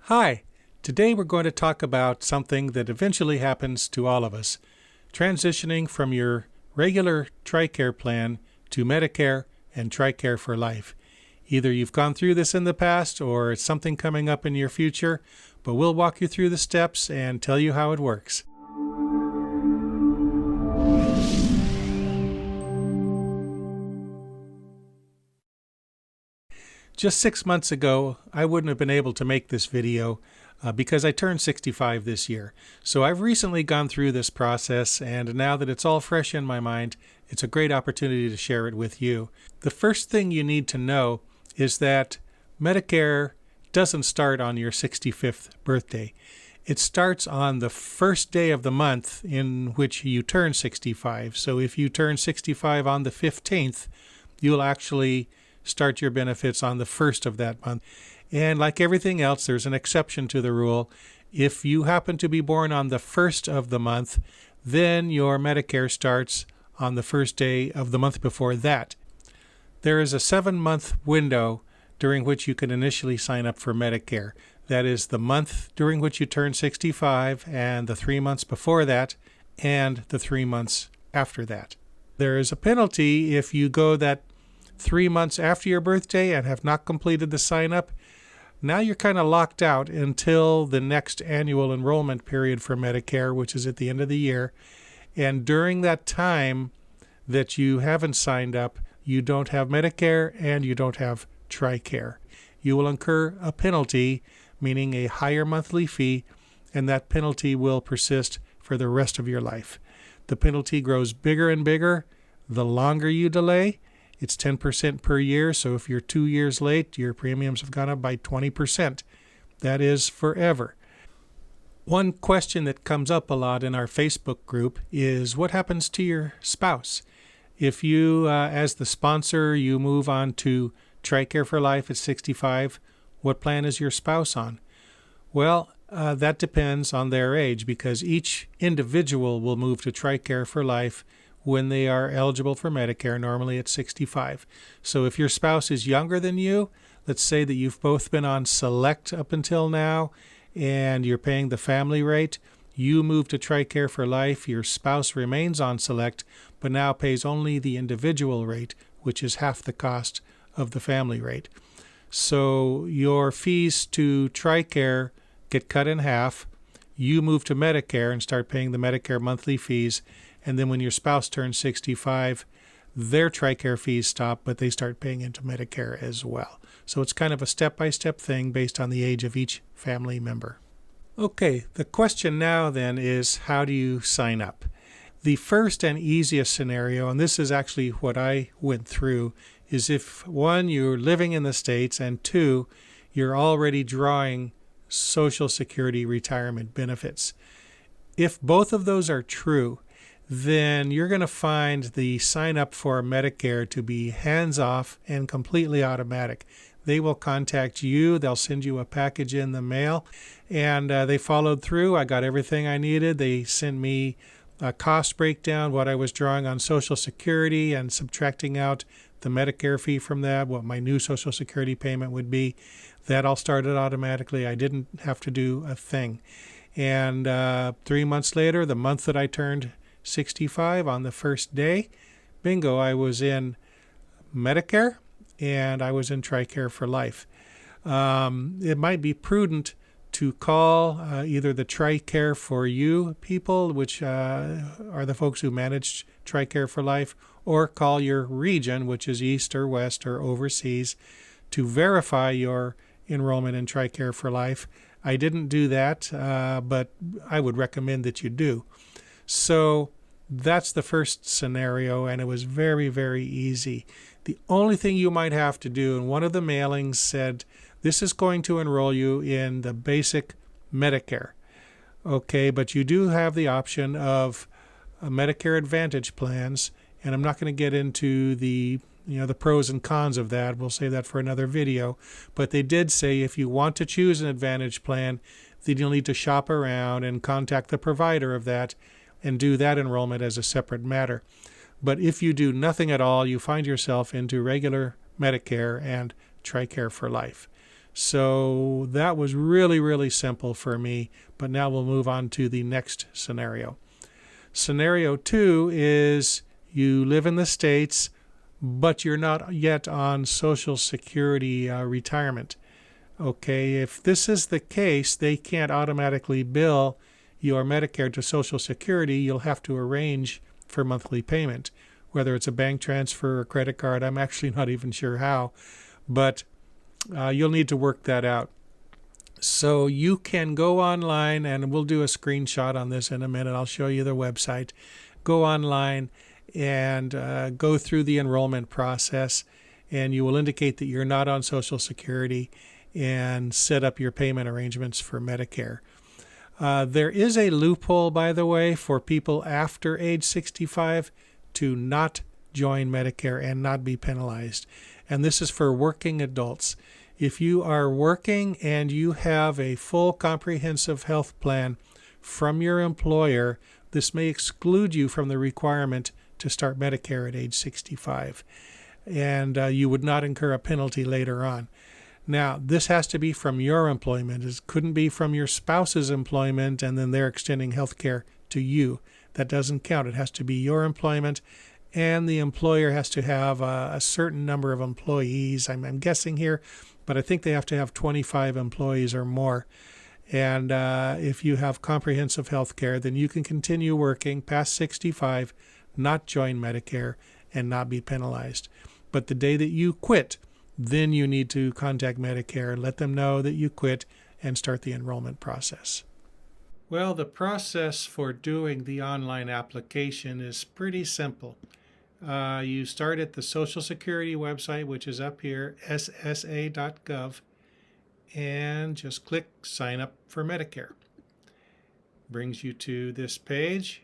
Hi, today we're going to talk about something that eventually happens to all of us, transitioning from your regular TRICARE plan to Medicare and TRICARE for life. Either you've gone through this in the past or it's something coming up in your future, but we'll walk you through the steps and tell you how it works. Just 6 months ago, I wouldn't have been able to make this video because I turned 65 this year. So I've recently gone through this process, and now that it's all fresh in my mind, it's a great opportunity to share it with you. The first thing you need to know is that Medicare doesn't start on your 65th birthday. It starts on the first day of the month in which you turn 65. So if you turn 65 on the 15th, you'll actually start your benefits on the first of that month. And like everything else, there's an exception to the rule. If you happen to be born on the first of the month, then your Medicare starts on the first day of the month before that. There is a 7-month window during which you can initially sign up for Medicare. That is the month during which you turn 65 and the 3 months before that and the 3 months after that. There is a penalty if you go that 3 months after your birthday and have not completed the sign up. Now you're kind of locked out until the next annual enrollment period for Medicare, which is at the end of the year. And during that time that you haven't signed up, you don't have Medicare and you don't have TRICARE. You will incur a penalty, meaning a higher monthly fee, and that penalty will persist for the rest of your life. The penalty grows bigger and bigger the longer you delay. It's 10% per year, so if you're 2 years late, your premiums have gone up by 20%. That is forever. One question that comes up a lot in our Facebook group is what happens to your spouse? If you, as the sponsor, you move on to TRICARE for life at 65, what plan is your spouse on? Well, that depends on their age because each individual will move to TRICARE for life when they are eligible for Medicare, normally at 65. So if your spouse is younger than you, let's say that you've both been on Select up until now, and you're paying the family rate, you move to TRICARE for life, your spouse remains on Select, but now pays only the individual rate, which is half the cost of the family rate. So your fees to TRICARE get cut in half. You move to Medicare and start paying the Medicare monthly fees, and then when your spouse turns 65, their TRICARE fees stop, but they start paying into Medicare as well. So it's kind of a step-by-step thing based on the age of each family member. Okay, the question now then is, how do you sign up? The first and easiest scenario, and this is actually what I went through, is if, one, you're living in the States, and two, you're already drawing Social Security retirement benefits. If both of those are true, then you're going to find the sign up for Medicare to be hands-off and completely automatic. They will contact you. They'll send you a package in the mail, and they followed through. I got everything I needed. They sent me a cost breakdown, what I was drawing on Social Security and subtracting out the Medicare fee from that, what my new Social Security payment would be. That all started automatically. I didn't have to do a thing. And 3 months later, the month that I turned 65 on the first day, bingo, I was in Medicare and I was in TRICARE for life. It might be prudent to call either the TRICARE for you people, which are the folks who manage TRICARE for life, or call your region, which is East or West or Overseas, to verify your enrollment in TRICARE for life. I didn't do that, but I would recommend that you do. So that's the first scenario, and it was very, very easy. The only thing you might have to do, and one of the mailings said, this is going to enroll you in the basic Medicare. Okay, but you do have the option of Medicare Advantage plans, and I'm not going to get into the pros and cons of that. We'll save that for another video. But they did say if you want to choose an Advantage plan, then you'll need to shop around and contact the provider of that and do that enrollment as a separate matter. But if you do nothing at all, you find yourself into regular Medicare and TRICARE for life. So that was really, really simple for me. But now we'll move on to the next scenario. Scenario 2 is you live in the States, but you're not yet on Social Security retirement. Okay, if this is the case, they can't automatically bill your Medicare to Social Security. You'll have to arrange for monthly payment, whether it's a bank transfer or credit card. I'm actually not even sure how, but you'll need to work that out. So you can go online, and we'll do a screenshot on this in a minute. I'll show you the website. Go online and go through the enrollment process, and you will indicate that you're not on Social Security and set up your payment arrangements for Medicare. There is a loophole, by the way, for people after age 65 to not join Medicare and not be penalized. And this is for working adults. If you are working and you have a full comprehensive health plan from your employer, this may exclude you from the requirement to start Medicare at age 65. And you would not incur a penalty later on. Now, this has to be from your employment. It couldn't be from your spouse's employment and then they're extending health care to you. That doesn't count. It has to be your employment, and the employer has to have a certain number of employees. I'm guessing here, but I think they have to have 25 employees or more. And if you have comprehensive health care, then you can continue working past 65, not join Medicare, and not be penalized. But the day that you quit, then you need to contact Medicare and let them know that you quit and start the enrollment process. Well, the process for doing the online application is pretty simple. You start at the Social Security website, which is up here, ssa.gov, and just click Sign Up for Medicare. Brings you to this page,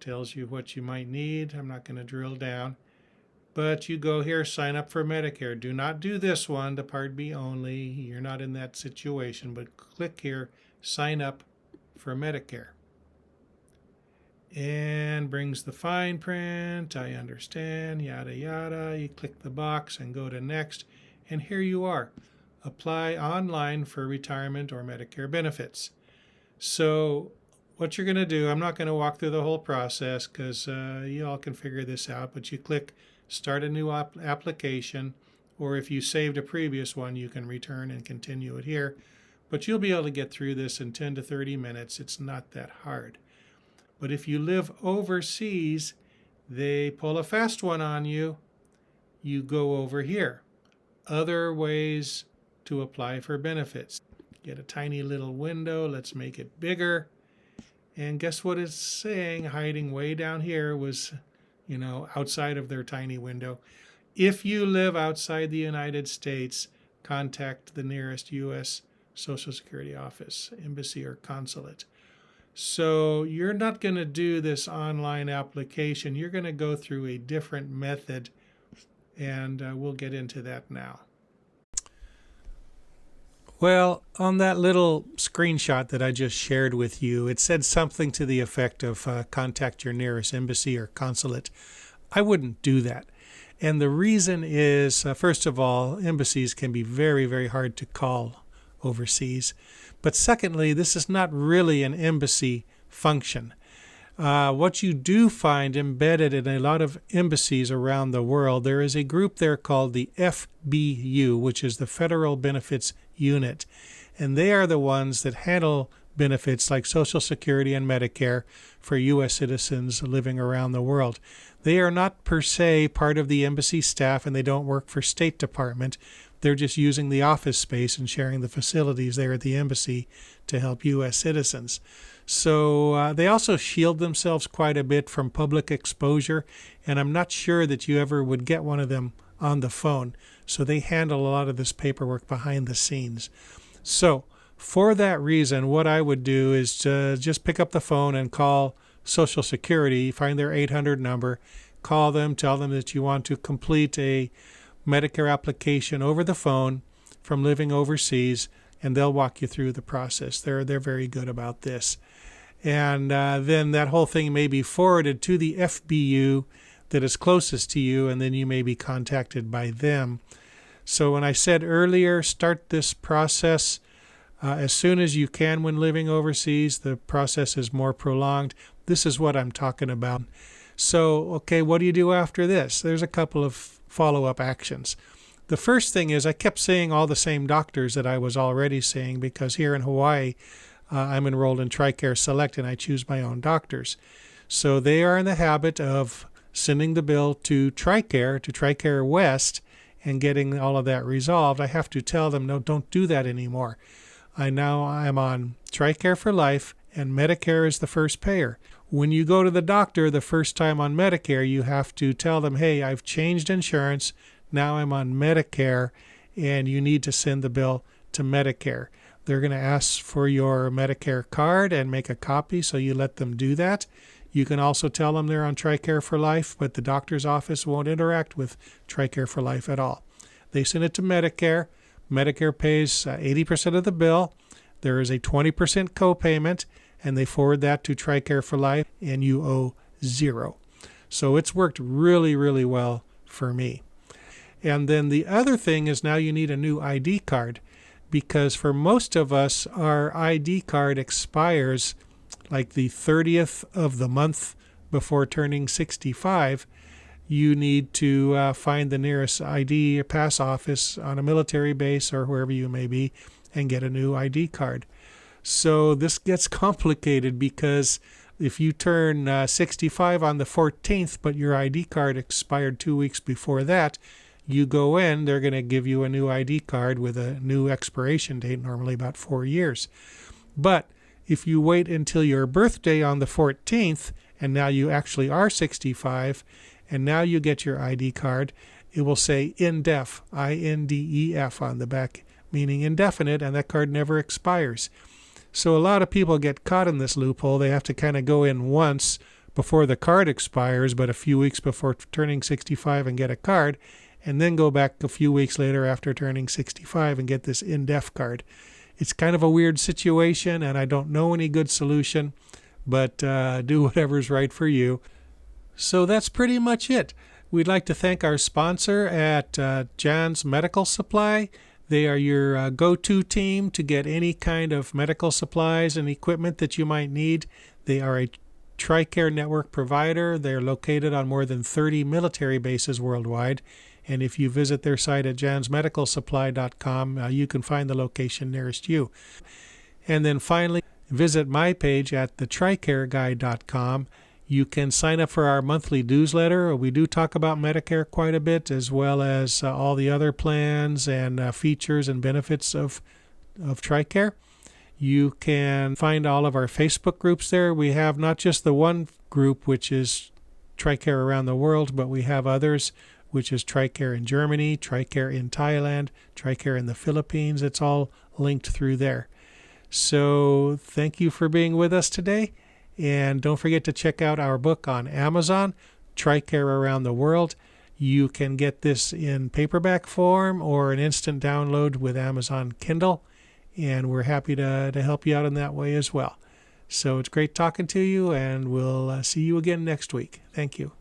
tells you what you might need. I'm not going to drill down. But you go here, sign up for Medicare. Do not do this one, the Part B only. You're not in that situation, but click here, sign up for Medicare. And brings the fine print, I understand, yada, yada. You click the box and go to next. And here you are. Apply online for retirement or Medicare benefits. So what you're going to do, I'm not going to walk through the whole process because you all can figure this out, but you click Start a new application, or if you saved a previous one, you can return and continue it here. But you'll be able to get through this in 10 to 30 minutes. It's not that hard. But if you live overseas, they pull a fast one on you. You go over here. Other ways to apply for benefits. Get a tiny little window. Let's make it bigger. And guess what it's saying? Hiding way down here was outside of their tiny window. If you live outside the United States, contact the nearest U.S. Social Security office, embassy, or consulate. So you're not going to do this online application. You're going to go through a different method, and we'll get into that now. Well, on that little screenshot that I just shared with you, it said something to the effect of contact your nearest embassy or consulate. I wouldn't do that. And the reason is, first of all, embassies can be very, very hard to call overseas. But secondly, this is not really an embassy function. What you do find embedded in a lot of embassies around the world, there is a group there called the FBU, which is the Federal Benefits Unit. And they are the ones that handle benefits like Social Security and Medicare for U.S. citizens living around the world. They are not per se part of the embassy staff, and they don't work for State Department. They're just using the office space and sharing the facilities there at the embassy to help U.S. citizens. So they also shield themselves quite a bit from public exposure, and I'm not sure that you ever would get one of them on the phone. So they handle a lot of this paperwork behind the scenes. So for that reason, what I would do is to just pick up the phone and call Social Security, find their 800 number, call them, tell them that you want to complete a Medicare application over the phone from living overseas, and they'll walk you through the process. They're very good about this. And then that whole thing may be forwarded to the FBU that is closest to you, and then you may be contacted by them. So when I said earlier, start this process as soon as you can when living overseas. The process is more prolonged. This is what I'm talking about. So, okay, what do you do after this? There's a couple of follow-up actions. The first thing is I kept seeing all the same doctors that I was already seeing, because here in Hawaii, I'm enrolled in TRICARE Select and I choose my own doctors. So they are in the habit of sending the bill to TRICARE West, and getting all of that resolved. I have to tell them, no, don't do that anymore. I'm on TRICARE for life, and Medicare is the first payer. When you go to the doctor the first time on Medicare, you have to tell them, hey, I've changed insurance. Now I'm on Medicare, and you need to send the bill to Medicare. They're going to ask for your Medicare card and make a copy, so you let them do that. You can also tell them they're on TRICARE for life, but the doctor's office won't interact with TRICARE for life at all. They send it to Medicare. Medicare pays 80% of the bill. There is a 20% copayment, and they forward that to TRICARE for life, and you owe $0. So it's worked really, really well for me. And then the other thing is, now you need a new ID card, because for most of us, our ID card expires like the 30th of the month before turning 65. You need to find the nearest ID or pass office on a military base or wherever you may be and get a new ID card. So this gets complicated, because if you turn 65 on the 14th, but your ID card expired 2 weeks before that, you go in, they're going to give you a new ID card with a new expiration date, normally about 4 years. But if you wait until your birthday on the 14th, and now you actually are 65, and now you get your ID card, it will say INDEF, INDEF on the back, meaning indefinite, and that card never expires. So a lot of people get caught in this loophole. They have to kind of go in once before the card expires, but a few weeks before turning 65 and get a card, and then go back a few weeks later after turning 65 and get this INDEF card. It's kind of a weird situation, and I don't know any good solution, but do whatever's right for you. So that's pretty much it. We'd like to thank our sponsor at Jan's Medical Supply. They are your go-to team to get any kind of medical supplies and equipment that you might need. They are a TRICARE network provider. They're located on more than 30 military bases worldwide. And if you visit their site at jansmedicalsupply.com, you can find the location nearest you. And then finally, visit my page at thetricareguy.com. You can sign up for our monthly newsletter. We do talk about Medicare quite a bit, as well as all the other plans and features and benefits of TRICARE. You can find all of our Facebook groups there. We have not just the one group, which is TRICARE around the world, but we have others, which is TRICARE in Germany, TRICARE in Thailand, TRICARE in the Philippines. It's all linked through there. So thank you for being with us today. And don't forget to check out our book on Amazon, TRICARE Around the World. You can get this in paperback form or an instant download with Amazon Kindle. And we're happy to help you out in that way as well. So it's great talking to you, and we'll see you again next week. Thank you.